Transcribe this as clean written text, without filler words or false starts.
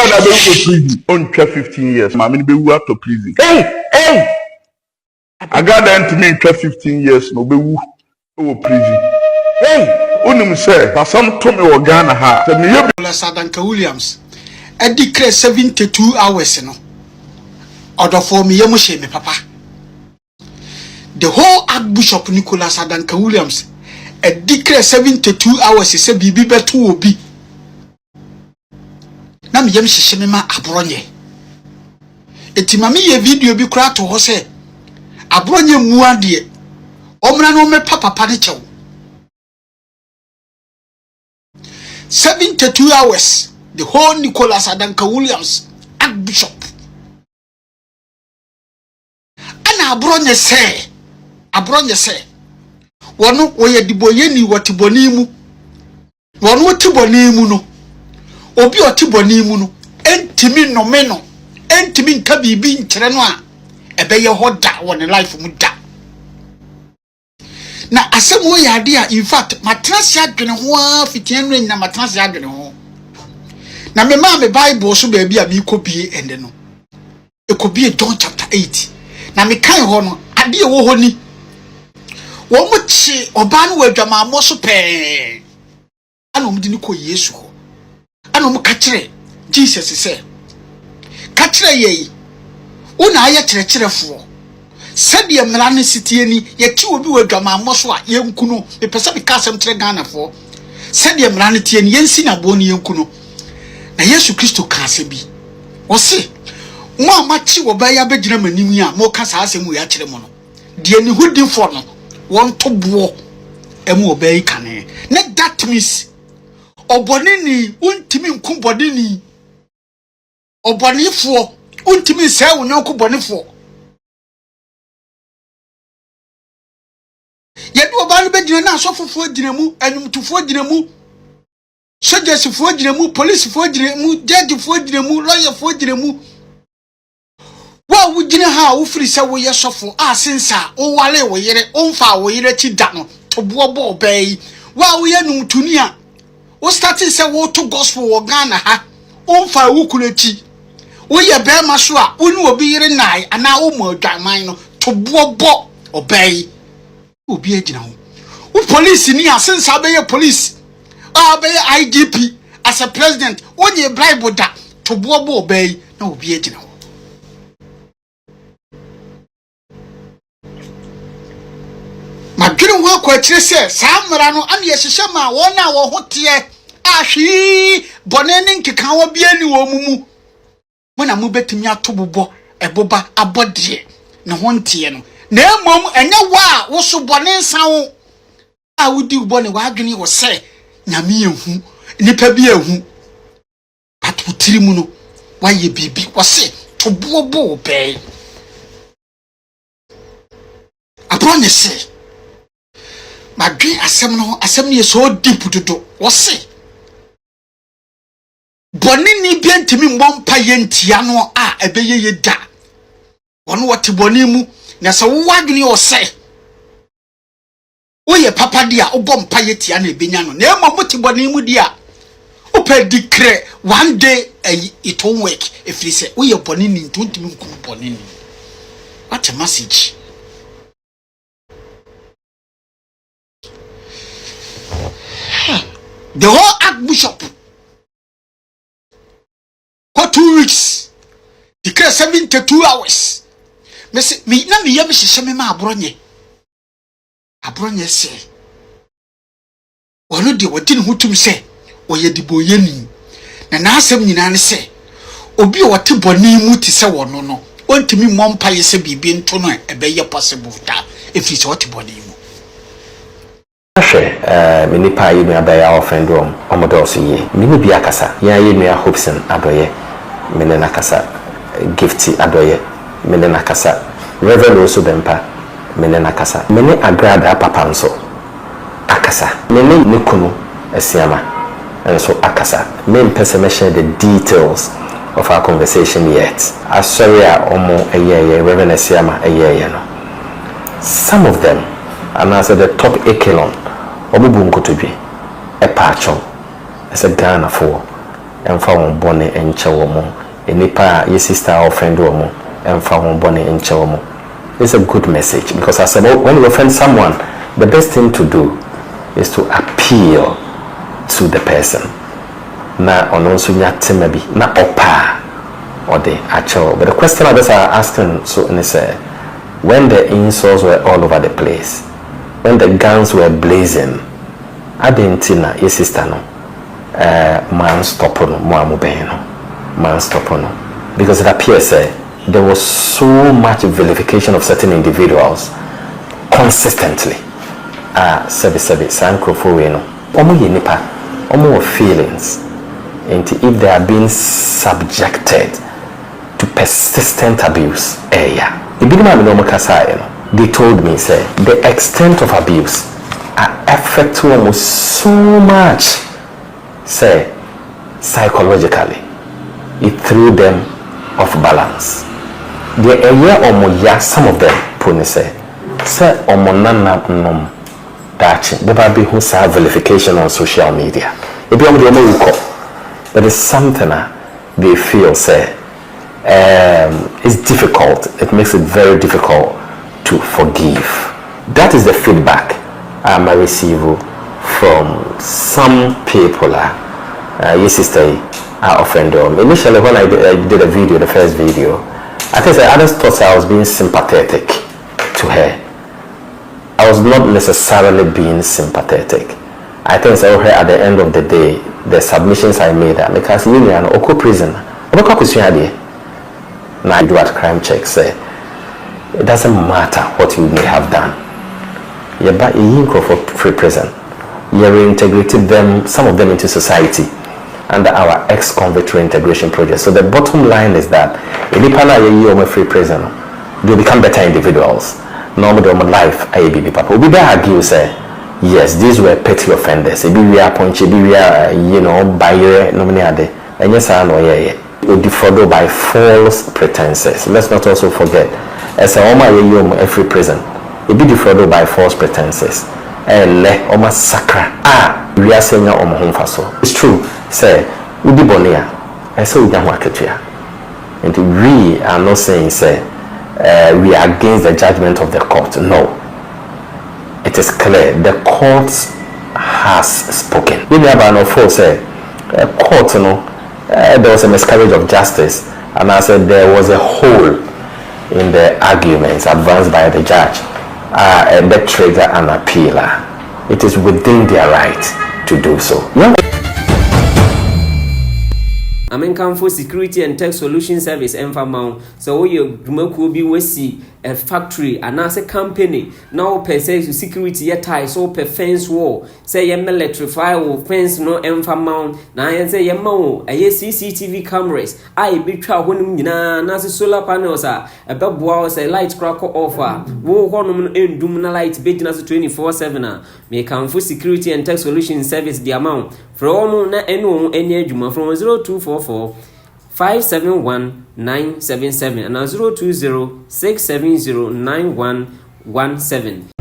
na be go prison on 15 years. Mama be wu out of prison. Hey. Agradaa ntimi 15 years no be wu o prison. Hey. Unum say, pasam to me wo Ghana ha. Se me ye Sadanka Williams. I declare 72 hours no. Order for me yemushe me papa. The whole Archbishop Nicholas Adanka Williams a declare 72 hours is a bibi betu obi. Na me yem hihye me ma abronye. Eti mami ye video bi kura to ho se abronye mu ade. Omra no me papa ne chew. 72 hours the whole Nicholas Adanka Williams Archbishop. Ana abronye se wono woye diboyeni watiboni mu wono watiboni mu no obi otiboni mu no entimi no me no entimi nka bibi nkyere no a ebeye hoda won life mu da na asemo ya ade a in fact matrasi adwene ho a fitian ren na matrasi adwene ho na me ma me Bible so ba bi a mi kopie ende no ekopie John chapter 8 na me kan ho no ade wo ho ni wo mu chi oba no wadwama mo so pe ana mu di ni ko Yesu ho ana mu ka kire Jesus se ka kire ye una aye kire sɛdeɛ mmara ne sitie ni yɛti obi wadwama mo so a yɛnkuno epɛsɛ bi kasɛm kyerɛ Ghana fo sɛdeɛ mmara ne tie ni yɛnsi na bo ne yɛnkuno na Yesu Kristo ka asɛ bi ɔse mo amachi wo ba ya begyina manim yi a mo ka saa asɛm ya kyerɛ mo no de ni hudin fo no won to bo emu oba yi kane ne that means obonini untimi nku bodini obonifo untimi sɛ wo nyonko bonifo yedu oba no begyina na asofofo gyina mu anumtufo gyina mu sojesifo gyina mu policefo gyina mu judgefo gyina mu lawyerfo gyina mu wa wo gyina ha wo firi sɛ wo yɛ sofo a sensa wo wale wo yere omfa wo yere ti da no to bobo obey wa wo yɛ numtuni a wo starting sɛ wo to gospel wo Ghana ha omfa wo kunachi wo yɛ be ma so a wo ni obi yere nai ana wo mo adwaman no to bobo obey obi agina ho wo police ni asensa be ye police a be ye IGP as a president onye bribe da to bobo obey na obi agina ho madwene ho akwa kire se samra no ane ye hihye ma wona wo hote ahwi bonene nkeka wo bia ni wo mumu mona mu betimi atobobo eboba abode ne ho ntie no na emom enye wa wo so bone nsawo a wudi bone wa adwene wo se nyame ehu nipa bi ehu patutiri mu no wa ye bibi wo se to bobo be abronye se madwe asem ne so deep dodo wo se bone ni bi ntimi mbompa ye ntia no a ebeye ye da wono wote bone mu na so wo adwene wo se oye papa dia obompa ye tia na ebenya no na emo mote bone mu dia opa declare one day it won't work if you say oye bone ni ntimi nkum bone ni what a message. The whole Archbishop for 2 weeks declare 72 hours. Me say me na me yam hihye me ma abronye se wono de wodi ne hutum se oye diboyeni na asem nyina ne se obi wote boni mu ti se wono no ontimi mompa ye se bibi nto no ebeye possible ta efi se wote boni mu mini pa yi me abaya offend omodo so ye mini bi akasa ya ye me hopes adoye mene nakasa gifty adoye mene nakasa reverend also bempa mene nakasa mene Agradaa papa nso akasa mene nikunu esiama enso akasa me mpese me share the details of our conversation yet asori a omo eyeye reverend esiama eyeye no some of them and as the top echelon obubu nkotodwe e paacho as a Ghana for emfa won bone enche wo mo enipa your sister or friend wo mo emfa won bone enche wo mo. It's a good message because as about when you offend someone, the best thing to do is to appeal to the person. Na ononso nya temabi na opa or the actual. But the question others are asking so in say when the insults were all over the place, when the guns were blazing, Adentina your sister no man stop no man stop no because it appears there was so much vilification of certain individuals consistently. Sebi sankrofo no omo ye nipa omo feelings, and if they are being subjected to persistent abuse, they told me say the extent of abuse affect almost so much, say psychologically, it threw them off balance. The area omo some of them put say omo nana nom dachi the baby who have vilification on social media. If you there is something they feel say it's difficult. It makes it very difficult to forgive. That is the feedback I receive from some people. Your sister offended. Initially, when I did a video, the first video, I think others thought I was being sympathetic to her. I was not necessarily being sympathetic. I think so her at the end of the day, the submissions I made because you know an Oko prison. Now I do at crime check say it doesn't matter what you may have done. You buy for free prison. You reintegrated them, some of them into society under our ex-convict reintegration project. So the bottom line is that if you free prison, they become better individuals. Normally, life, I be people. We argue say, yes, these were petty offenders. Maybe we are punchy, we are, buyer, nominate, and yes, I know, defrauded by false pretenses. Let's not also forget, as a woman, every prison, it be defrauded by false pretenses. And almost sacra. We are saying home faso. It's true. Say, we be bonia. I say we don't work it here. And we are not saying say we are against the judgment of the court. No. It is clear. The court has spoken. We never know for say court, there was a miscarriage of justice, and I said there was a hole in the arguments advanced by the judge, and that trigger an appealer. It is within their right to do so. For security and tech solution service mount. So you will be wesi a factory and as a company now per se security yet tie so per fence wall say you electrify or fence no mount na say you mo a CCTV cameras I be try when na solar panels a beboa say light crack offer wo honum endum na light be na 24/7 me can for security and tech solution service the amount from na enu enye adwuma from 0244 571-977 and 020-670-9117.